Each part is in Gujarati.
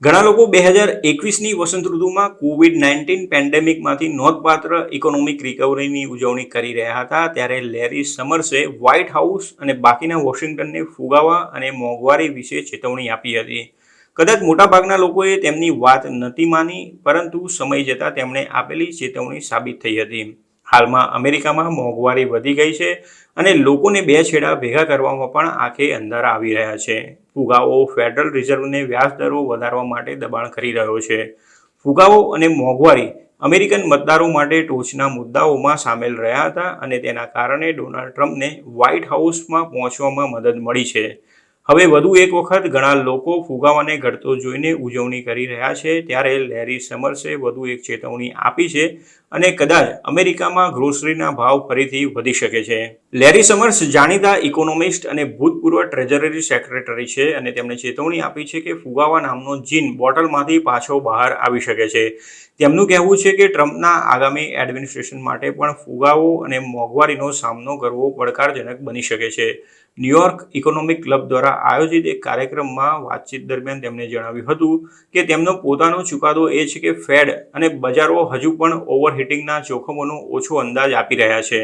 ઘણા લોકો 2021ની વસંત ઋતુમાં કોવિડ-19 પેન્ડેમિકમાંથી નોંધપાત્ર ઇકોનોમિક રિકવરીની ઉજવણી કરી રહ્યા હતા, ત્યારે લેરી સમર્સે વ્હાઇટ હાઉસ અને બાકીના વોશિંગ્ટનને ફુગાવા અને મોંઘવારી વિશે ચેતવણી આપી હતી. કદાચ મોટાભાગના લોકોએ તેમની વાત નથી માની, પરંતુ સમય જતાં તેમણે આપેલી ચેતવણી સાબિત થઈ હતી. હાલમાં અમેરિકામાં મોંઘવારી વધી ગઈ છે અને લોકોને બે છેડા ભેગા કરવામાં પણ આંખે અંધારા આવી રહ્યા છે. ફુગાવો ફેડરલ રિઝર્વને વ્યાજદરો વધારવા માટે દબાણ કરી રહ્યો છે. ફુગાવો અને મોંઘવારી અમેરિકન મતદારો માટે ટોચના મુદ્દાઓમાં સામેલ રહ્યા હતા અને તેના કારણે ડોનાલ્ડ ટ્રમ્પને વ્હાઇટ હાઉસમાં પહોંચવામાં મદદ મળી છે. હવે વધુ એક વખત ઘણા લોકો ફુગાવાને ઘટતો જોઈને ઉજવણી કરી રહ્યા છે, ત્યારે લેરી સમર્સે વધુ એક ચેતવણી આપી છે અને કદાચ અમેરિકામાં ગ્રોસરીના ભાવ ફરીથી વધી શકે છે. લેરી સમર્સ જાણીતા ઇકોનોમિસ્ટ અને ભૂતપૂર્વ ટ્રેઝરી સેક્રેટરી છે અને તેમણે ચેતવણી આપી છે કે ફુગાવા નામનો જીન બોટલમાંથી પાછો બહાર આવી શકે છે. તેમનું કહેવું છે કે ટ્રમ્પના આગામી એડમિનિસ્ટ્રેશન માટે પણ ફુગાવો અને મોંઘવારીનો સામનો કરવો પડકારજનક બની શકે છે. ન્યૂયોર્ક ઇકોનોમિક ક્લબ દ્વારા આયોજિત એક કાર્યક્રમમાં વાતચીત દરમિયાન તેમણે જણાવ્યું હતું કે તેમનો પોતાનો ચુકાદો એ છે કે ફેડ અને બજારો હજુ પણ ઓવરહીટિંગના જોખમોનો ઓછો અંદાજ આપી રહ્યા છે.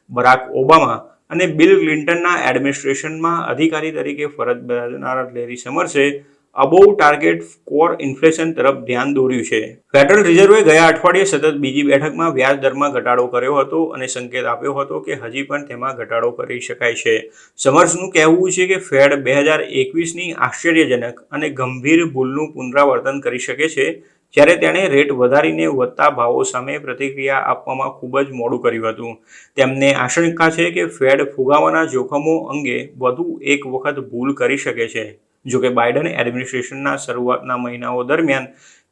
બરાક ઓબામા અને બિલ ક્લિન્ટનના એડમિનિસ્ટ્રેશનમાં અધિકારી તરીકે ફરજ બજાવનાર લેરી સમર્સે અબોવ ટાર્ગેટ કોર ઇન્ફ્લેશન તરફ ધ્યાન દોર્યું છે. ફેડરલ રિઝર્વે ગયા અઠવાડિયે સતત બીજી બેઠકમાં વ્યાજ દરમાં ઘટાડો કર્યો હતો અને સંકેત આપ્યો હતો કે હજી પણ તેમાં ઘટાડો કરી શકાય છે. સમર્સનું કહેવું છે કે ફેડ 2021ની આશ્ચર્યજનક અને ગંભીર ભૂલનું પુનરાવર્તન કરી શકે છે, જ્યારે તેણે રેટ વધારીને વધતા ભાવો સામે પ્રતિક્રિયા આપવામાં ખૂબ જ મોડું કર્યું હતું. તેમને આશંકા છે કે ફેડ ફુગાવાના જોખમો અંગે વધુ એક વખત ભૂલ કરી શકે છે. જોકે બાઇડન એડમિનિસ્ટ્રેશનના શરૂઆતના મહિનાઓ દરમિયાન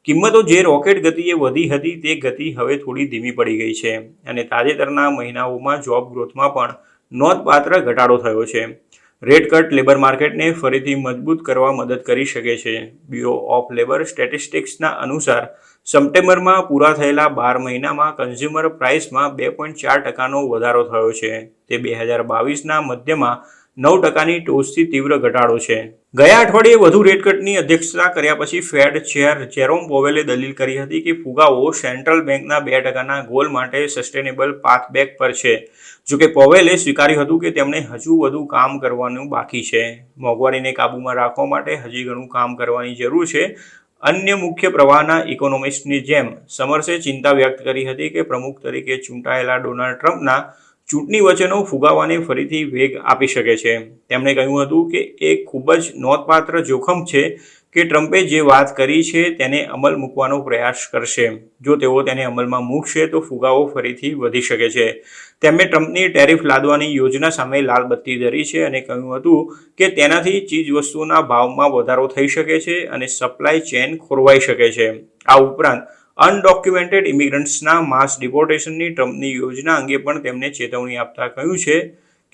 કિંમતો જે રોકેટ ગતિએ વધી હતી તે ગતિ હવે થોડી ધીમી પડી ગઈ છે અને તાજેતરના મહિનાઓમાં જોબ ગ્રોથમાં પણ નોંધપાત્ર ઘટાડો થયો છે. રેટ કટ લેબર માર્કેટને ફરીથી મજબૂત કરવા મદદ કરી શકે છે. બ્યુરો ઓફ લેબર સ્ટેટિસ્ટિક્સના અનુસાર સપ્ટેમ્બરમાં પૂરા થયેલા 12 મહિનામાં કન્ઝ્યુમર પ્રાઇસમાં 2.4% વધારો થયો છે. તે 2022ના મધ્યમાં 9%ની ટોચથી તીવ્ર ઘટાડો છે. ગયા અઠવાડિયે વધુ રેટ કટની અધ્યક્ષતા કર્યા પછી ફેડ ચેર જેરોમ પોવેલે દલીલ કરી હતી કે ફુગાવો સેન્ટ્રલ બેંકના 2%ના ગોલ માટે સસ્ટેનેબલ પાથ બેક પર છે. જોકે પોવેલે સ્વીકાર્યું હતું કે તેમણે હજુ વધુ કામ કરવાનું બાકી છે. મોંઘવારીને કાબૂમાં રાખવા માટે હજી ઘણું કામ કરવાની જરૂર છે. અન્ય મુખ્ય પ્રવાહના ઇકોનોમિસ્ટની જેમ સમર્સે ચિંતા વ્યક્ત કરી હતી કે પ્રમુખ તરીકે ચૂંટાયેલા ડોનાલ્ડ ટ્રમ્પના ચૂંટણી વચનો ફુગાવાને ફરીથી વેગ આપી શકે છે. તેમણે કહ્યું હતું કે એક ખૂબ જ નોંધપાત્ર જોખમ છે કે ટ્રમ્પે જે વાત કરી છે તેને અમલ મૂકવાનો પ્રયાસ કરશે. જો તેઓ તેને અમલમાં મૂકશે તો ફુગાવો ફરીથી વધી શકે છે. તેમણે ટ્રમ્પની ટેરિફ લાદવાની યોજના સામે લાલ બત્તી ધરી છે અને કહ્યું હતું કે તેનાથી ચીજવસ્તુઓના ભાવમાં વધારો થઈ શકે છે અને સપ્લાય ચેઇન ખોરવાઈ શકે છે. આ ઉપરાંત અનડોક્યુમેન્ટેડ ઇમિગ્રન્ટ્સના માસ ડિપોર્ટેશનની ટ્રમ્પની યોજના અંગે પણ તેમણે ચેતવણી આપતા કહ્યું છે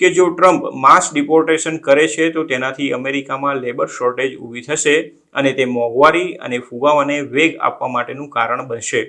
કે જો ટ્રમ્પ માસ ડિપોર્ટેશન કરે છે તો તેનાથી અમેરિકામાં લેબર શોર્ટેજ ઊભી થશે અને તે મોંઘવારી અને ફુગાવાને વેગ આપવા માટેનું કારણ બનશે.